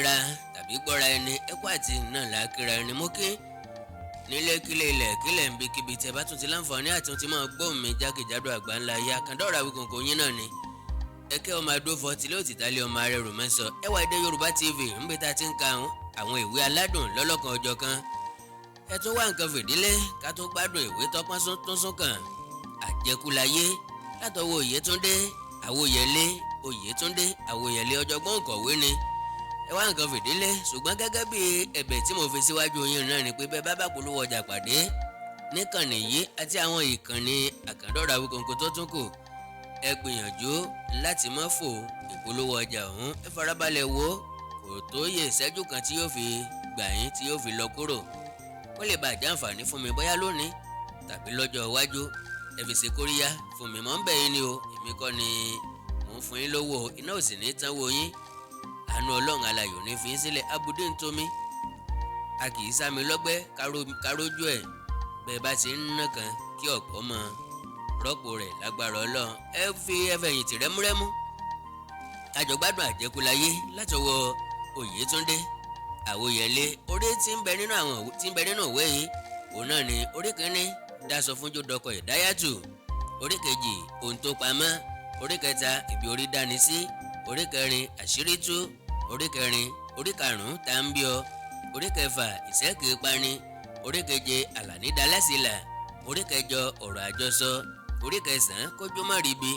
gbára tàbí gbọ́ra ẹni ẹkú àti náà làákìrà ẹni mú kí nílé kílẹ̀ ilẹ̀ kílẹ̀ ń bí kíbi tẹ́ bá tún ti láǹfààní àti ohun tí máa gbóhùn mi jákèjádò àgbáńlá ayé àkàndọ́ra Awikonko yín náà ni ẹkẹ́ ọmọ adófọ́ tí ló ti tálé ọmọ arẹ rò mẹ́sọ ẹwà èdè Yorùbá TV ń bí ta ti ń ka àwọn ìwé aládùn lọ́lọ́kan ọjọ́ kan ẹ tún wá nǹkan fìdílé ká tún gbádùn ìwé tọpọ́n tó sún kàn àjẹkúláyé látọwọ́ Oyètúndé Àwòyẹlé Oyètúndé Àwòyẹlé ọ̀jọ̀gbọ́n òǹkọ̀wé ni ẹ wá nǹkan fìdílé ṣùgbọ́n gẹ́gẹ́ bí ẹ̀bẹ̀ tí mo fi síwájú yín náà ni pé bẹ́ẹ̀ bá bá polówó ọjà pàdé níkànnì yìí àti àwọn ìkànnì àkàndọ́ra Awikonko tó tún kù ẹ gbìyànjú láti má fò ìpolówó ọjà ọ̀hún ẹ farabalẹ̀ wo kò tó yẹ ìṣẹ́jú kan tí yóò fi gbà yín tí yóò fi lọ kúrò ó lè bàjẹ́ àǹfààní fún mi bóyá lónìí tàbí lọ́jọ́ iwájú ẹ fi ṣe kóríyá fún mi mọ́ ń bẹ̀ yín ni o èmi kọ́ ni mò ń fún yín lówó iná ò sì ní tán wo yín àánú Ọlọ́run alayọ̀ ní fi sílẹ̀ abudé ń tómi a kì í sámi lọ́gbẹ́ karójú ẹ̀ bẹ́ẹ̀ bá ti ń ná kan kí ọ̀pọ̀ mọ rọ́pò rẹ̀ lágbára Ọlọ́run ẹ fi ẹfẹ̀yìntì rẹ́múrẹ́mú àjọgbádùn àjẹkúláyé látọwọ́ Oyètúndé Àwòyẹlé orí tí ń bẹ nínú ìwé yìí òun náà ni orí kìíní dáṣọ fúnjó dọkọ ìdáyàtù orí kejì ohun tó pamọ́ orí kẹta ibi orí dání sí orí kẹrin àṣírí tú orí kẹrin orí karùn-ún tá ń bí ọ orí kẹfà ìṣẹ́kì pani orí keje àlàní dalẹ́sílà orí kẹjọ ọ̀rọ̀ àjọsọ orí kẹsàn-án kójú mọ́ ríbi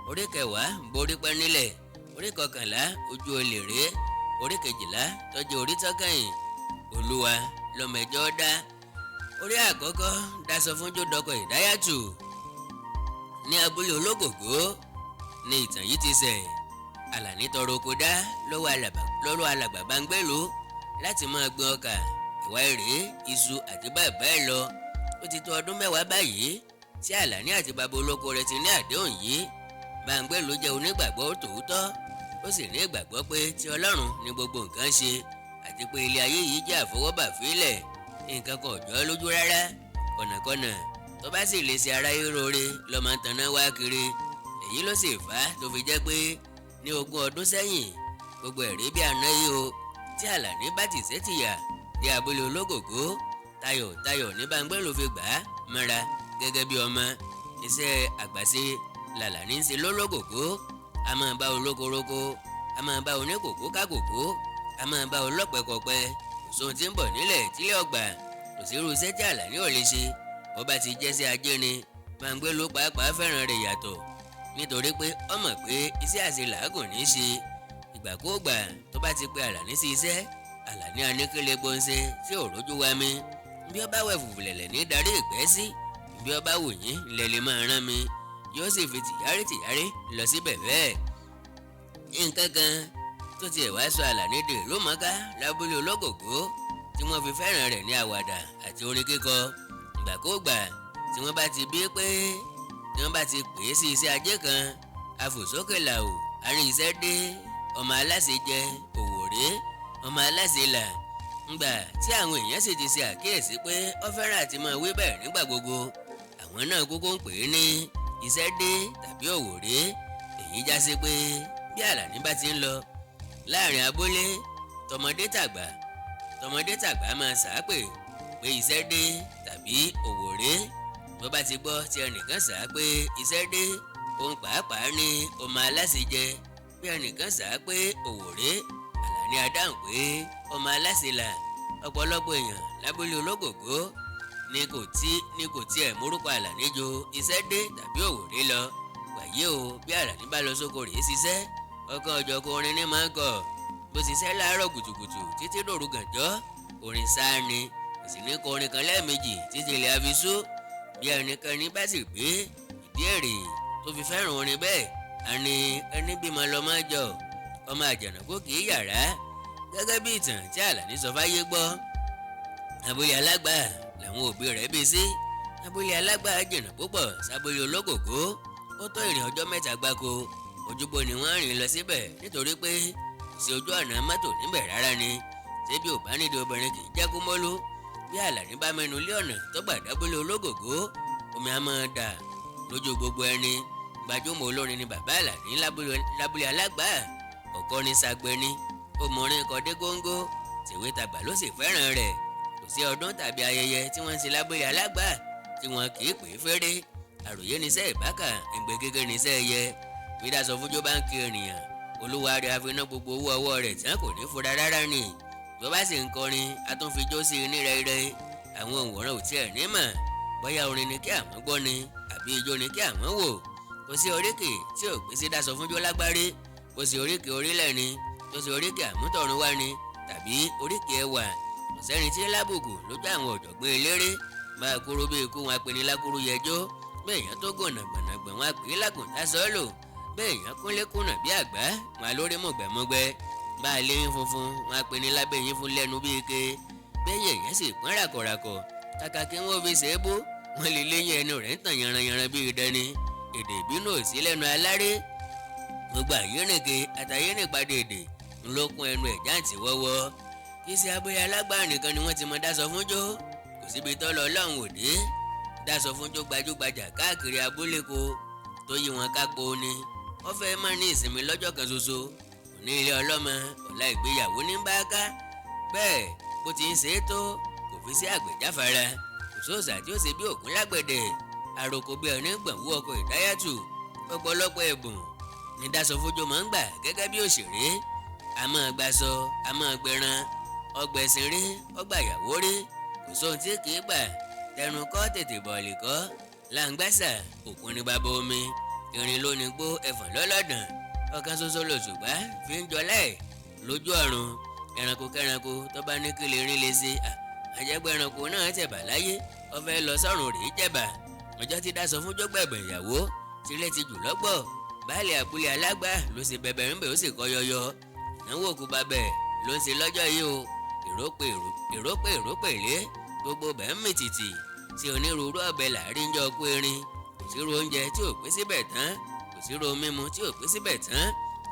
orí kẹwàá borí pẹ́ nílẹ̀ orí kọkànlá ojú olè rèé orí kejìlá tọ́jú orí tọ́kàyìn olúwa lọ́mọ ẹjọ́ dá orí àkọ́kọ́ dáṣọ fún jódọkọ̀ ìdáyàtù ní abúlé ológògó ní ìtàn yìí ti ṣẹ̀ àlàní tọrọ oko dá lọ́wọ́ alàgbà Báńgbélú láti máa gbin ọkà ìwà èrè iṣu àti bẹ́ẹ̀ bẹ́ẹ̀ lọ ó ti tó ọdún mẹ́wàá báyìí tí àlàní àti bàbá olóko rẹ̀ ti ní àdéhùn yìí Báńgbélú jẹ́ onígbàgbọ́ tòótọ́ ó sì ní ìgbàgbọ́ pé tí Ọlọ́run ní gbogbo nǹkan ṣe àti pé ilé ayé yìí jẹ́ àfọwọ́bà fílẹ̀ nǹkan kan ò jọ lójú rárá ọ̀nàkọ́nà tó bá sì lè ṣe aráyé roore lọ́mọ tanná wá kiri èyí ló sì fà á tó fi jẹ́ pé ní 20 ọdún sẹ́yìn gbogbo ẹ̀rí bí àná yìí o tí àlàní bá ti ṣètìyà dé abúlé ológògó tayọ̀tayọ̀ ní Báńgbélú fi gbà á mọ́ra gẹ́gẹ́ bí ọmọ iṣẹ́ àgbàṣe làlàní ń ṣe lólógògó a máa bá olóko roko a máa bá oníkòkó kákòkó a máa bá ọlọ́pẹ̀kọ̀pẹ̀ òṣòwò tí ń bọ̀ nílẹ̀ tílé ọgbà kò sí irú iṣẹ́ tí àlàní ò lè ṣe bó bá ti jẹ́ sí ajé ni Báńgbélú pàápàá fẹ́ràn rẹ̀ yàtọ̀ nítorí pé ó mọ̀ pé iṣẹ́ àṣe làágùn ní í ṣe ìgbàkúùgbà tó bá ti pe àlàní sí iṣẹ́ àlàní aníkélé gbóǹṣe tí ò rójú wa mi bí ó bá wẹ̀ fùfùlẹ̀lẹ̀ ní darí ìpẹ́ sí bí ó bá wù yín ilẹ̀ lè máa rán mi yóò sì fi tìyárí lọ síbẹ̀ bẹ́ẹ̀ nǹkan kan tó tiẹ̀ wá sọ àlàní dè ló mọ́ká lábúlé ológògó tí wọ́n fi fẹ́ràn rẹ̀ ní àwàdà àti orin kíkọ ìgbàkúùgbà tí wọ́n bá ti bí pé tí wọ́n bá ti pè é sí iṣẹ́ ajé kan afòsókè làwò àárín iṣẹ́ dé ọmọ aláṣẹ jẹ òwòrè ọmọ aláṣẹ là ńgbà tí àwọn èèyàn sì ti ṣe àkíyèsí pé ó fẹ́ràn àti máa wí bẹ́ẹ̀ nígbà gbogbo àwọn náà kúkú ń pè é ní iṣẹ́ dé tàbí òwòrè èyí já sí pé bí àlàní bá ti ń lọ láàrin abúlé tọmọdé tàgbà máa ṣàápè pé iṣẹ́ dé tàbí òwòrè tó bá ti gbọ́ tí ẹnìkan ṣàá pé iṣẹ́ dé òun pàápàá ní ọmọ aláṣẹ jẹ bí ẹnìkan ṣàá pé òwòrè àlàní adáhùn pé ọmọ aláṣẹ là ọ̀pọ̀lọpọ̀ èèyàn lábúlé ológògó ní kò tiẹ̀ mórúkọ àlàní ju iṣẹ́ dé tàbí òwòrè lọ wàyí o bí àlàní bá lọ sóko rèé ṣiṣẹ́ ọkàn ọ̀jọ̀kan orin ní máa ń kọ bó ṣiṣẹ́ láàárọ̀ kùtùkùtù títí dòru gànjọ́ orin sáà ni kò sì ní kọ orin kan lẹ́ẹ̀mejì títí ilẹ̀ àfisú bí ẹnikẹ́ni bá sì gbé ìdí èrè tó fi fẹ́ràn orin bẹ́ẹ̀ àní ẹni bímọ lọ́mọ jọ ọmọ àjànàkú kì í yàrá gẹ́gẹ́ bí ìtàn tí àlàní sọ fáyé gbọ́ abúlé alágbà làwọn òbí rẹ̀ bí sí abúlé alágbà jìnnà púpọ̀ sábúlé ológògó ó tó ìrìn ọjọ́ 3 gbáko ojúbọ ni wọ́n rìn lọ síbẹ̀ nítorí pé kò sí ojú ọ̀nà mọ́tò níbẹ̀ rárá ni ṣé bí ò bá nídìí obìnrin kì í jẹ́ kú mọ́lú bí àlàní bá mẹ́nu lé ọ̀nà tó gbà dábúlé ológògó omi á máa dà lójú gbogbo ẹni gbajúmọ̀ olórin ni bàbá àlàní lábúlé alágbà ọ̀kọ́ni sagbẹni ó mọrin kọ dé góńgó, tèwe tàgbà ló sì fẹ́ràn rẹ̀. Kò sí ọdún tàbí ayẹyẹ tí wọ́n ń ṣe lábúlé Alágbà tí wọn kì í pè é féré. Àròyé níṣẹ́ ìbákà, ẹ̀ǹgbẹ́ gẹ́gẹ́ níṣẹ́ ẹyẹ. Bí Dasọfúnjó bá ń kí ènìyàn, olúwa rẹ̀ á fi ná gbogbo owó ọwọ́ rẹ̀ tí wọn kò ní fura rárá ni. Bí ó bá sì ń kọrin, a tún fi jó sí i ní rẹ́rẹ́. Àwọn òǹwòran ò tiẹ̀ ní mọ̀ bóyá orin ni kí àwọn gbọ́ ni àbí ijó ni kí àwọn wò. Kò sí oríkì tí ò gbé sí Dasọfúnjó lágbárí. Kò sí oríkì orílẹ̀ ni, tó sì oríkì àmútọ̀run wá ni, tàbí oríkì ẹwà. Kò sẹ́ni tí lábùkù lójú àwọn ọ̀jọ̀gbọ́n eléré. Máa kúrú bí ikú wọn pe ní lákúrú yẹjọ́. Bẹ́ẹ̀ èèyàn tó gùn nàgbọ̀nàgbọ̀ wọn pè é lágùntà sọ́ọ̀lù. Bẹ́ẹ̀ èèyàn kúnlé kùnà bí àgbá wọn lórí mọ̀gbẹ́mọgbẹ́. Bá a lé yín funfun wọn pe ní lábẹ́ yín fún lẹ́nu bí ike. Bẹ́ẹ̀ èèyàn sì pọ́n ràkọ̀ràkọ̀. Kàkà kí wọ́n fi ṣe é bó, wọ́n lè léyìn ẹnu rẹ̀ ń tàn yanranyanran bí idẹni. Èdè ìbínú ò sí lẹ́nu aláré. Gbogbo àyérìnke àtàyérìnpadà èdè ńlọkùn ẹnu ẹ̀ jáǹtì wọ́wọ́. Kì í ṣe abúlé Alágbà nìkan ni wọ́n ti mọ Dasọfúnjó. Kò síbi tọ́lọ Ọlọ́run òde. Dasọfúnjó gbajúgbajà káàkiri abúlé ko tó yí wọn kápò ni. Wọ́n fẹ́ máa ní ìsinmi lọ́jọ́ kan ṣoṣo. Òní ilé ọlọ́mọ, ọ̀la ìgbéyàwó ní bá ká. Bẹ́ẹ̀ bó ti ń ṣe é tó, kò fi sí àgbẹ̀jáfara. Kò sóòṣà tí ó ṣe bí òkun lágbẹ̀dẹ. Àròkò bí ẹni gbọ̀nwú ọkọ̀ ìdáyàtù. Ọ̀pọ̀lọpọ̀ ẹ̀bùn ni Dasọfúnjó máa ń gbà gẹ́gẹ́ bí òṣèré. A máa gbaṣọ, a máa gbẹran, ọgbẹ̀sìn rí, ọgbàyàwó rí. Kò sóhun tí kì í gbà. Tẹrun kọ́ tètè bọ̀ọ̀lì kọ́. Làǹgbàṣà òkun ní bàbá omi. Irin ló ní gbó ẹ̀fọ̀n lọ́lọ́dàn. Ọ̀kan ṣoṣo lòṣùpá fi ń jọlá ẹ̀ lójú ọ̀run. Ẹranko kẹranko tó bá ní kí lè rí lè ṣe àjẹgbẹ́ ẹranko náà tẹ̀bà láyé. Ó fẹ́ lọ sọ́run rèé jẹ̀bà. Ọjọ́ tí Dasọfúnjó gbẹ̀bẹ̀ ìyàwó tilẹ̀ ti jù lọ́gbọ̀. Baálé abúlé Alágbà ló ṣe bẹ̀bẹ̀ ń bẹ̀ ó sì kọ́ yọyọ. Ìnáwó òkú babẹ̀ ló ń ṣe lọ́jọ́ yìí o. Ìrópè lé gbogbo bẹ̀ ń mìtìtì. Tí onírúurú ọbẹ̀ làárín jọ kú erin. Kò sí ro oúnjẹ tí ò pé síbẹ̀ tán. Kò sí ro mímu tí ò pé síbẹ̀ tán.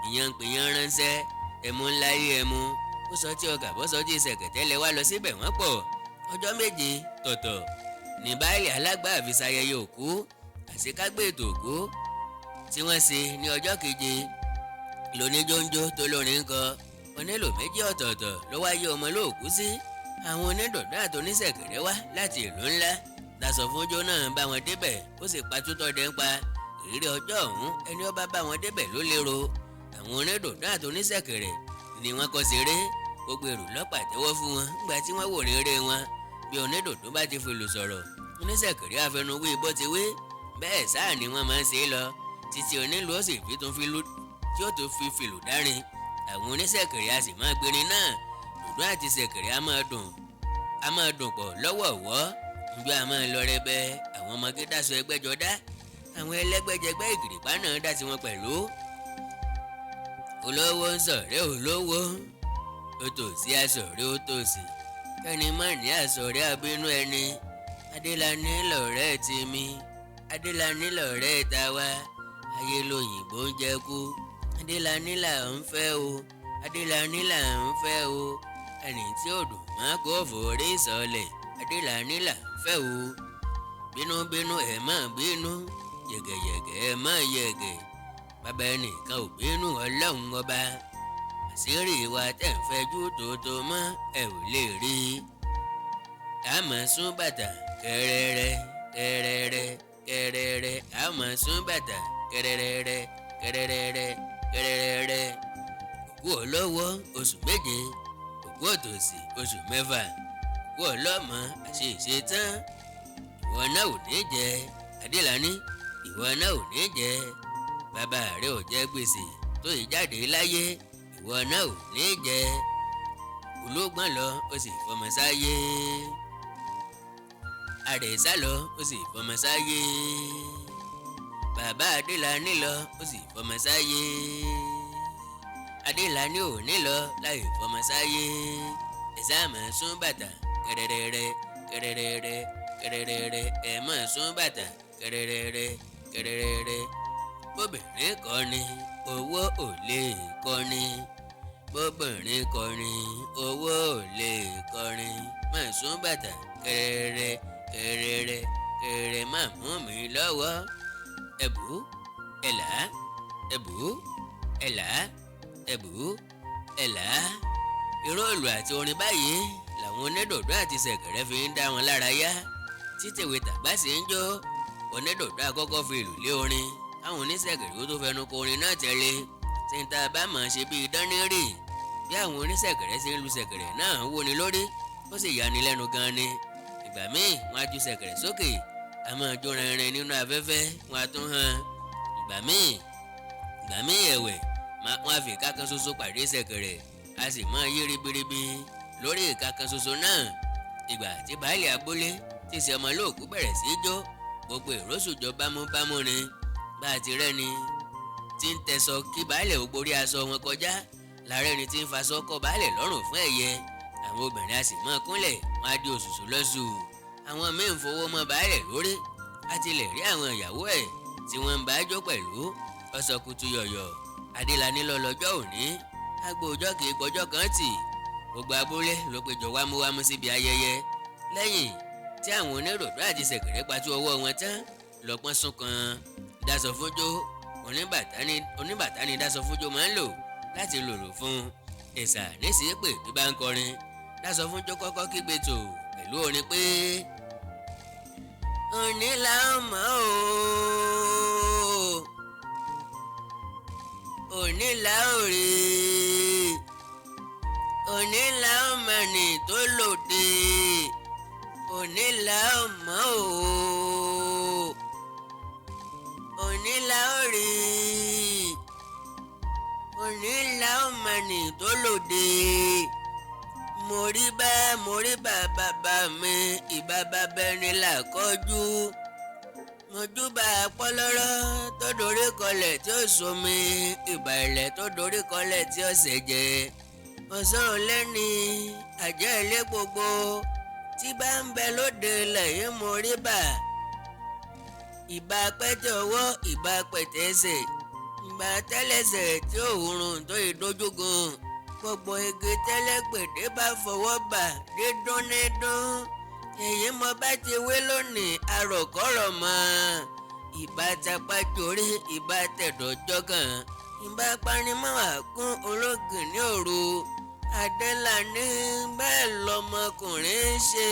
Ìyàn ń pìyàn ránṣẹ́. Ẹmu ńlá yé ẹmu. Ó sọ tí ọkà bọ́ sọ tí ṣẹ̀kẹ̀tẹ́lẹ̀ wá lọ síbẹ̀ wọ́n pọ̀. Ọjọ́ méje tọ̀tọ̀ ní Baálé Alágbà fi ṣayẹyẹ òkú. Àṣekágbé ètò òkú tí wọ́n ṣe ní ọjọ́ keje lóníjóńjó tó lórin ń kọ. Onílù méjì ọ̀tọ̀ọ̀tọ̀ ló wáyé ọmọ lóòkú sí. Àwọn onídọ̀dọ̀ àti oníṣẹ̀kẹ̀rẹ̀ wá láti ìlú ńlá. Dasọfúnjó náà bá wọn débẹ̀ ó sì pa tútọ́ dẹ́ ń pa. Ìrírí ọjọ́ ọ̀hún ẹni ó bá wọn débẹ̀ ló lérò. Àwọn onídọ̀dọ̀ àti oníṣẹ̀kẹ̀rẹ̀ ni wọ́n kọ́ ṣeré. Gbogbo èrò lọ́pàá tẹ́wọ́ fún wọn nígbà tí wọ́n wò ní eré wọn. Bí onídọ̀dọ̀ bá ti fi lù sọ̀rọ̀, oníṣẹ̀kẹ̀rẹ̀ àfẹnuwí bó ti wí. Bẹ́ẹ̀ sáà ni wọ́n máa ń ṣe é lọ títí onílù ó sì fi tún fi lù tí ó tún fi fìlù dárin. Àwọn oníṣẹ̀kẹ̀rẹ̀ a sì máa gbérin náà. Dùndún àti ṣẹ̀kẹ̀rẹ̀ a máa dùn pọ̀ lọ́wọ̀ọ̀wọ́. Njọ́ a máa lọ rẹbẹ. Àwọn ọmọge dáṣọ ẹgbẹ́jọ dá. Àwọn ẹlẹ́gbẹ́jẹgbẹ́ ìgìrìpá náà dá tiwọn pẹ̀lú. Olówó ń ṣọ̀rẹ́ olówó. Òtòṣì aṣọ̀rẹ́ òtòṣì. Kẹ́ni má ní àṣọ̀rẹ́ abínú ẹni. Adélàní lọ̀rẹ́ tèmi. Adélàní lọ̀rẹ́ tàwa. Ayé lóyìnbó ń jẹ kú. Adélàní là ń fẹ́ o. Adélàní là ń fẹ́ o. Ẹni tí ò dùn má kó forí sọlẹ̀. Adélàní là ń fẹ́ o. Bínúbínú ẹ̀ má bínú. Yẹ̀gẹ̀yẹ̀gẹ̀ ẹ̀ má yẹ̀gẹ̀. Bàbá ẹnìkan ò bínú Ọlọ́run ọba. Àṣírí wa tẹ̀ ń fẹjú tòótọ́ mọ́ ẹ ò lè rí. A máa sún bàtà kẹrẹrẹ kẹrẹrẹ kẹrẹrẹ. A máa sún bàtà kẹrẹrẹ kẹrẹrẹ kẹrẹrẹ. Òkú olówó oṣù méje. Òkú òtòṣì oṣù mẹ́fà. Òkú ọlọ́mọ àṣeṣe tán. Ìwọ náà ò ní jẹ. Adélàní ìwọ náà ò ní jẹ. Bàbá rẹ ò jẹ gbèsè tó ìjáde láyé. Ìwọ náà ò ní jẹ. Ológbọ́n lọ ó sì fọmọ sáyé. Àrẹ̀sá lọ ó sì fọmọ sáyé. Bàbá Adélàní lọ ó sì fọmọ sáyé. Adélàní ò ní lọ láì fọmọ sáyé. Ẹ̀sà máa sún bàtà kẹrẹrẹrẹ kẹrẹrẹrẹ kẹrẹrẹrẹ. Ẹ̀ máa sún bàtà kẹrẹrẹrẹ kẹrẹrẹrẹ. Bóbìnrin kọrin owó ò lè kọrin. Bóbìnrin kọrin owó ò lè kọrin. Máa sún bàtà kẹrẹrẹ kẹrẹrẹ kẹrẹrẹ. Má mú mi lọ́wọ́. Ẹ̀bù ẹ̀là ẹ̀bù ẹ̀là ẹ̀bù ẹ̀là ìró ìlù àti orin báyìí làwọn onídòdó àti ṣẹ̀kẹ̀rẹ̀ fi ń dá wọn lára yá títẹ̀wé tàgbà sì ń jó. onídòdó àkọ́kọ́ fi ìlù lé orin àwọn oníṣẹ̀kẹ̀rẹ̀ ó tó fẹnu kọ orin náà tẹ̀lé tí ń ta bá mọ̀ ṣe bíi dánírì bí àwọn oníṣẹ̀kẹ̀rẹ̀ ṣe ń lu ṣẹ̀kẹ̀rẹ̀ náà wó ni lórí ó sì yani lẹ́nu gan ni. ìgbà míì wọ́n á ju ṣẹ̀kẹ̀rẹ̀ sókè a máa jó rinrin nínú afẹ́fẹ́ wọ́n á tún hàn. ìgbà míì ẹ̀wẹ̀ wọ́n á fi ìka kan ṣoṣo pàdé ṣẹ̀kẹ̀rẹ̀ a sì máa yí ribiribi lórí ìka kan ṣoṣo náà. ìgbà tí baálé abúlé ti ṣe ọmọ olóòkú bẹ̀rẹ̀ sí í jó gbogbo èrò sùjọ bámúbámú ni bá a ti rẹ́ni tí ń tẹ̀sọ kí baálé ò gborí aṣọ wọn kọjá láàárẹ̀ ni tí ń faṣọ kọ́ baálé lọ́rùn fún ẹ̀yẹ. àwọn obìnrin a sì máa kúnlẹ̀ wọn á di òṣùṣù lọ́sù. àwọn míì ń fowó mọ́ baálé lórí a ti lè rí àwọn ìyàwó ẹ̀ tí wọ́n ń bá jó pẹ̀lú ọ̀sọ̀kùtù yọ̀yọ̀. adélàní lọ́lọ́jọ́ òní agbo ọjọ́ kìí gbọ́jọ́ kan tì gbogbo abúlé ló péjọ wámúwámú síbi ayẹyẹ. lẹ́yìn tí àwọn oníròdó àti ṣẹ̀kẹ̀rẹ̀ patú ọwọ́ wọn tán lọ́pọ́n sún kan Dasọfúnjó oníbàtà ni Dasọfúnjó máa ń lò láti lòlò fún ẹ̀sà nísìí pé bí bá ń kọrin Dasọfúnjó kọ́kọ́ kígbe tò pẹ̀lú orin pé òní là ń mọ̀ ọ́ òní là ó rí òní là ó mọ̀ ní tó lòdì òní là ó mọ̀ ọ́ òní là ó rí òní là ó mọ̀ ní tó lòdì mo rí bá bàbá mi ìbá bàbá ẹni là kọjú mojúbà pọlọ́rọ́ tó dorí kọlẹ̀ tí ó somi ìbà ilẹ̀ tó dorí kọlẹ̀ tí ó ṣẹ̀jẹ̀ ọ̀sán lẹ́ni àjẹ́ ilé gbogbo tí bá ń bẹ lóde lẹ́yìn mo rí bà ìbà pẹ́tẹ́ ọwọ́ ìbà pẹ́tẹ́ ẹsẹ̀ ìbà tẹ́lẹsẹ̀ tí òórùn tó ìdójúgun gbogbo igi tẹ́lẹ̀gbẹ̀dẹ́ bá fọwọ́ bà dídún nídún èyí mo bá ti wé lónìí àròkọ́rọ̀ mọ́ ìbá tapá torí ìbá tẹ̀dọ̀ jọ́gàn ìbá panimọ́ àkún ológin ní òru Adélàní bẹ́ẹ̀ lọmọkùnrin ṣe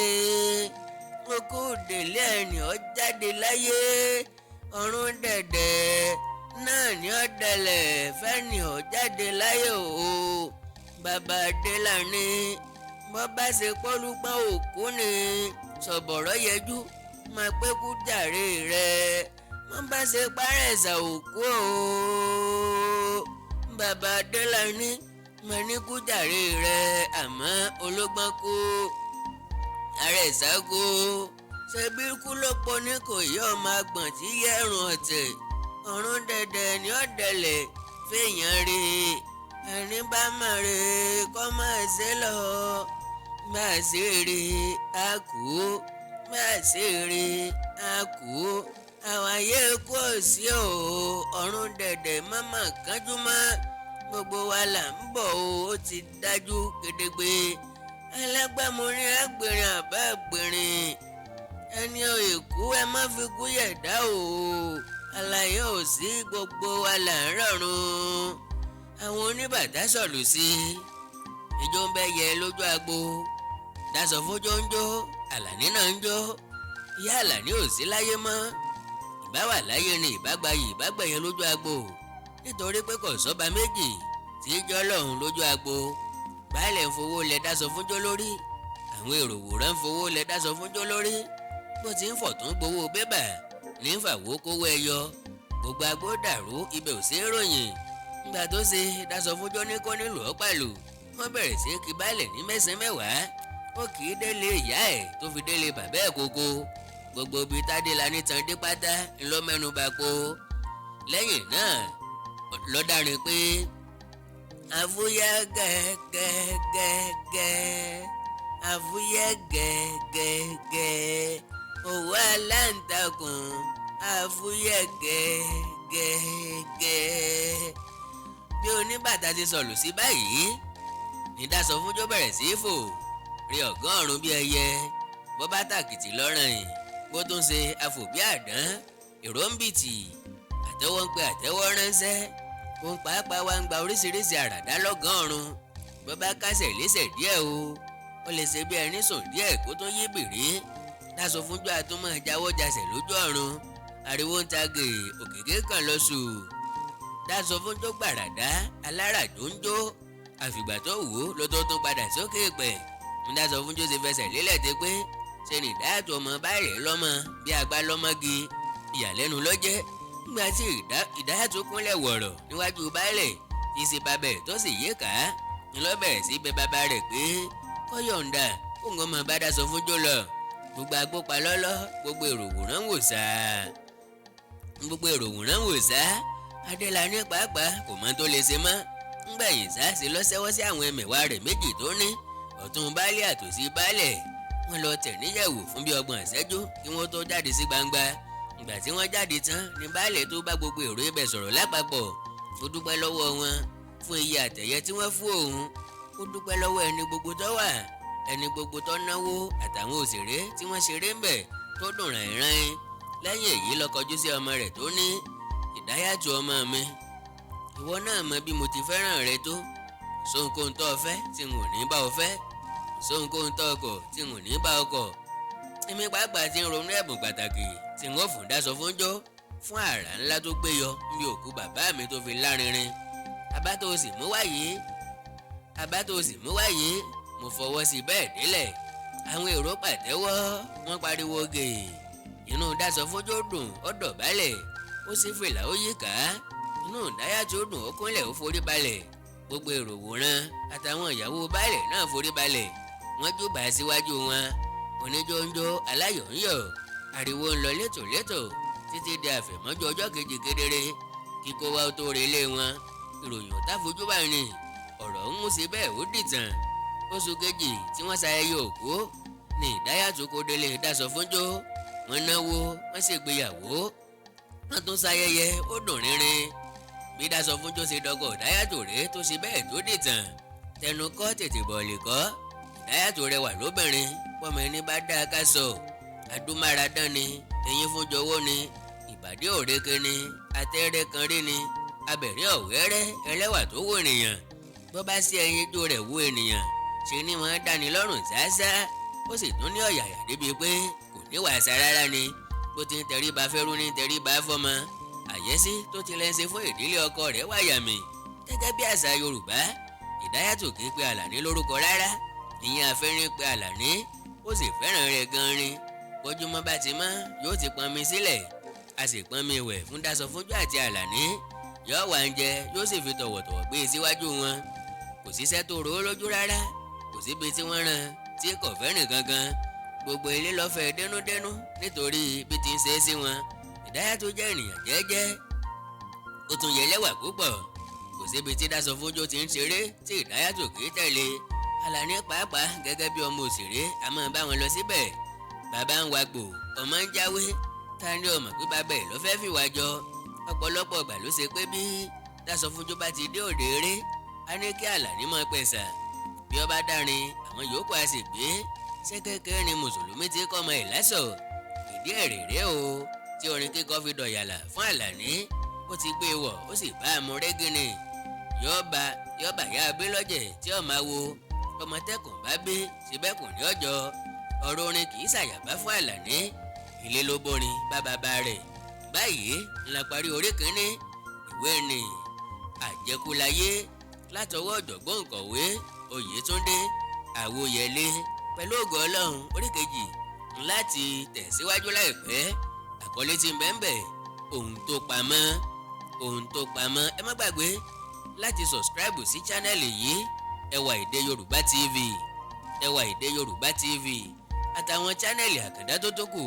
okú délé ẹni ó jáde láyé ọ̀run dẹ̀dẹ̀ náà ni ó dẹlẹ̀ fẹ́ni ó jáde láyé o bàbá Adélàní bọ́ bá ṣe pọ́lúpọ́n òkú ni sọ̀bọ̀rọ̀ yẹjú máa pé kú jàre rẹ̀ wọ́n bá ṣe párẹ̀sà òkú o bàbá Adélàní máa ní kú jàre rẹ̀ àmọ́ ológbọ́n kú àrẹ̀sà kú ṣebí kú ló pọ̀ ní kò yẹ ọmọ agbọ̀n tí yẹ̀rùn ọ̀tẹ̀ ọ̀run dẹ̀dẹ̀ ni ó dẹlẹ̀ fèèyàn rí ẹni bá mọ̀ rè kọ́ máa ṣe lọ máa ṣe rè á kú máa ṣe rè á kú àwọn ayé kú òsì o ọ̀run dẹ̀dẹ̀ mọ́mọ́ kánjú mọ́ gbogbo wa là ń bọ̀ o ó ti dájú gedegbe ẹlẹ́gbẹ́mọrin ẹgbẹ̀rin àbá ẹgbẹ̀rin ẹni èkú ẹ má fi kú yẹ̀dá o àlàyé ò sí gbogbo wa là ń rọrùn àwọn oníbàtà sọ̀lù sí ijó ń bẹ yẹ lójú agbo Dasọfúnjó ń jó Àlàní náà ń jó ìyá Àlàní ò sí láyé mọ́ ìbá wà láyé ni ìbágbayì ìbágbẹ̀yẹ lójú agbo nítorí pé kò sọ́ba méjì tí í jọ́ lọ́hùn lójú agbo baálẹ̀ ń fowó lẹ Dasọfúnjó lórí àwọn èrò wòran ń fowó lẹ Dasọfúnjó lórí bó ti ń fọ̀tún gbowó bébà ní fàwọ́ kówó ẹyọ gbogbo agbo dàrú ibẹ̀ ò sí ròyìn nígbà tó ṣe Dasọfúnjó ní kó nílò ọ́ pàlù wọ́n bẹ̀rẹ̀ sí kí baálẹ̀ ní mẹ́sàn-án mẹ́wàá ó kì í délé ìyá ẹ̀ tó fi délé bàbá ẹ̀ kókó gbogbo ibi Tádélàní tan dé pátá ńlọ mẹ́nu bà po lẹ́yìn náà lọ́dàrin pé àfúyẹ́ gẹ́gẹ́gẹ́ àfúyẹ́ gẹ́gẹ́gẹ́ òwò aláǹtakùn àfúyẹ́ gẹ́gẹ́gẹ́ bí oníbàtà ti sọ̀lù sí báyìí ní Dasọfúnjó bẹ̀rẹ̀ sí í fò rí ọ̀gọ́rùn-ún bí ẹyẹ bó bá tàkìtì lọ́rùn yìí bó tún ṣe afò bí àdán èrò ń bìtì àtẹ́wọ́ ń pe àtẹ́wọ́ ránṣẹ́ òun pàápàá wa ń gba oríṣiríṣi àràdá lọ́gọ́rùn-ún bó bá kásẹ̀ lẹ́sẹ̀ díẹ̀ o ó lè ṣe bí ẹni sùn díẹ̀ kó tó yí bìrí. Dásọfúnjó àtúmọ̀ jáwọ́ jasẹ̀ lójú ọ̀run ariwo ń ta gè òkèké kan lọ sùn. Dásọfúnjó gbàràdá aláràjò ń jó àfìgbà tó wò ó ló tó tún padà sókè pẹ̀. Dásọfúnjó ti fẹsẹ̀ lélẹ̀ dé pé ṣe ní ìdáyàtọ̀ ọmọ báyìí lọ́mọ bí agbá lọ́mọge. Ìyàlẹ́nu ló jẹ́ nígbà tí ìdáyàtọ̀ kúnlẹ̀ wọ̀rọ̀ níwájú baálẹ̀ tí ṣe babẹ̀ tó sì yé ká ńlọ bẹ̀rẹ̀ sí bẹ bàbá rẹ̀ pé kó yọ̀ǹda kó ń ọmọ bá Dásọfúnjó lọ. Gbogbo agbópa lọ́lọ́ gbogbo èròwòrán wò sá Adélàní pàápàá kò mọ tó lè ṣe mọ́. ńgbẹ̀yìn sá sí lọ́sẹ́wọ́ sí àwọn ẹmẹ̀wà rẹ̀ méjì tó ní ọ̀tún baálé àtòsí baálẹ̀. Wọ́n lọ tẹ̀ níyẹ̀wò fún bí 30 ìṣẹ́jú kí wọ́n tó jáde sí gbangba. Ìgbà tí wọ́n jáde tán ni baálẹ̀ tó bá gbogbo èrò ibẹ̀ sọ̀rọ̀ lápapọ̀. Ó dúpẹ́ lọ́wọ́ wọn fún iye àtẹ̀yẹ tí wọ́n fún òun. Ó dúpẹ́ lọ́wọ́ ẹni gbogbo tó wà ẹni gbogbo tó náwó àtàwọn òṣèré tí wọ́n ṣeré ń bẹ̀ tó dùn ràìnràìn. Lẹ́yìn èyí ló kọjú sí ọmọ rẹ̀ tó ní Ìdáyàtọ̀ ọmọ mi, ìwọ náà mọ bí mo ti fẹ́ràn rẹ tó. Sóhunkóhun tó o fẹ́ tí n ò ní bá o fẹ́, sóhunkóhun tó o kọ̀ tí n ò ní bá o kọ̀. Èmi pàápàá ti ń ronú ẹ̀bùn pàtàkì tí n ó fún Dásọfúnjó fún àrà ńlá tó gbé yọ bí òkú bàbá mi tó fi lárinrin. Àbá tó o sì mú wáyé mo fọwọ́ sí bẹ́ẹ̀ délẹ̀. Àwọn èrò pàtẹ́wọ́ wọ́n pariwo gèè. Inú Dásọfúnjó dùn ó dọ̀bálẹ̀ ó sì fìlà ó yíká. Inú Ìdáyàtọ̀ dùn ó kúnlẹ̀ ó forí balẹ̀. Gbogbo èrò wòran àtàwọn ìyàwó baálẹ̀ náà forí balẹ̀. Wọ́n júbà síwájú wọn. Oníjó ń jó aláyọ̀ ń yọ̀. Ariwo ń lọ létòlétò títí di àfẹ̀mọ́jú ọjọ́ kejì kedere. Kíkó wa ó tó relé wọn. Ìròyìn ò tá fojú bá rìn. Ọ̀rọ̀ ń mú sí bẹ́ẹ̀ ó dìtàn. Oṣù kejì tí wọ́n ṣayẹyẹ òkú ní Ìdáyàtọ̀ kó délé Dásọfúnjó. Wọ́n náwó wọ́n ṣègbéyàwó wọ́n tún ṣayẹyẹ ó dùn rínrin. Bí Dásọfúnjó ṣe dọ́gọ̀ Ìdáyàtọ̀ rẹ̀ tó ṣe bẹ́ẹ̀ tó dìtàn. Tẹnu kọ́ tètè bọ̀ lè kọ́. Ìdáyàtọ̀ rẹwà lóbìnrin pọ́mọ ẹni bá dáa ká sọ. Adúmáradán ni eyín fún jọ̀wọ́ ni ìbàdí òrèké ni atẹ́rẹ́ kan rí ni abẹ̀rẹ̀ ọ̀wẹ́rẹ́ ẹlẹ́wà tó wò ènìyàn. Bó bá sí ẹyin tó rẹ̀ wò ènìyàn ṣe ni wọ́n dáni lọ́rùn ṣáṣá. Ó sì tún ní ọ̀yàyà débi pé kò ní wàásà rárá ni. Bó ti ń tẹríba fẹ́rú ní tẹríba fọ́mọ. Àyẹ́sí tó ti lẹ́sẹ̀ fún ìdílé ọkọ rẹ̀ wáyàmì. Gẹ́gẹ́ bí àṣà Yorùbá Ìdáyàtọ̀ kì í pe Àlàní lórúkọ rárá. Ìyẹn afẹ́rin pe Àlàní ó sì fẹ́ràn rẹ̀ gan-an ni. Bójúmọ́ bá ti mọ́ yóò ti pọnmi sílẹ̀. A sì pọnmi ìwẹ̀ fún Dásọfúnjó àti Àlàní. Yóò wá ń jẹ yóò sì fi tọ̀wọ̀tọ̀wọ̀ gbé e síwájú wọn. Kò síṣẹ́ tó rò ó lójú rárá. Kò síbi tí wọ́n rán tí kò fẹ́ràn gangan. Gbogbo ilé lọ́fẹ̀ẹ́ dénúdénú nítorí bí ti ń ṣe é sí wọn. Ìdáyàtọ̀ jẹ́ ènìyàn jẹ́jẹ́. Ó tún yẹ lẹ́wà púpọ̀. Kò síbi tí Dásọfúnjó ti ń ṣeré tí Ìdáyàtọ̀ kì í tẹ̀lé. Àlàní pàápàá gẹ́gẹ́ bí ọmọ òṣèré a máa bá wọn lọ síbẹ̀. Bàbá ń wagbò ọmọ ń jáwé. Ta ni ó mọ̀ pé bàbá ẹ̀ ló fẹ́ fìwà jọ. Ọ̀pọ̀lọpọ̀ ìgbà ló ṣe pé bí Dásọfúnjó bá ti dé òde eré a ní kí Àlàní máa pẹ̀sà. Bí ó bá dárin àwọn yòókù á sì gbé. Ṣé kékeré ni mùsùlùmí ti kọ́ ọmọ ẹ̀ lásọ̀? Ìdí èrèrè o tí orin kíkọ fi dọ̀yàlà fún Àlàní. Ó ti gbé wọ̀ ó sì bá a mú rẹ́gìnì. Yọ́ọ̀bà yá abé lọ́jẹ̀ tí ó máa wo. Ọmọ tẹ́kùn bá bí síbẹ̀kùn ní ọjọ́. Ọ̀rọ̀ orin kì í ṣàyàbá fún Àlàní. Ilé ló borin bá rẹ̀. Báyìí ńlá parí orí kìíní ìwé ni Àjẹkúláyé látọwọ́ ọ̀jọ̀gbọ́n òǹkọ̀wé Oyètúndé Àwòyẹlé. Pẹ̀lú ògo Ọlọ́run orí kejì láti tẹ̀síwájú láìpẹ́. Àkọlé tí ń bẹ ohun tó pamọ́. Ẹ má gbàgbé láti subscribe sí channel yìí Ẹwà Èdè Yorùbá TV àtàwọn channel àkàndá tó kù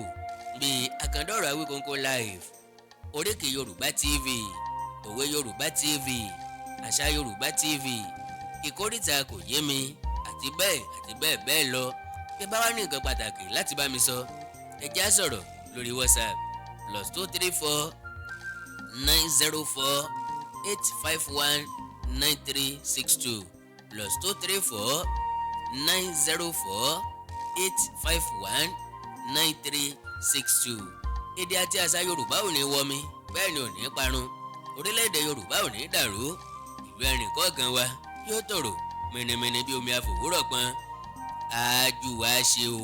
bíi Àkàndọ̀rọ̀ Awíkonko Live, Oríkì Yorùbá TV, Òwe Yorùbá TV, Àṣà Yorùbá TV, Ìkórìtà Kò Yé Mi àti bẹ́ẹ̀ lọ. Bí bá wà ní nǹkan pàtàkì láti bá mi sọ ẹ já sọ̀rọ̀ lórí WhatsApp +234 904 851 9362 +234 904 851 9362. Èdè àti àṣà Yorùbá ò ní wọmi bẹ́ẹ̀ ni ò ní parun. Orílẹ̀-èdè Yorùbá ò ní dàrú. Ìlú ẹnì kọ̀ọ̀kan wa yóò tòrò mẹnẹmẹnẹ bí omi àfòwúrọ̀ pọn ájú wá ṣe o.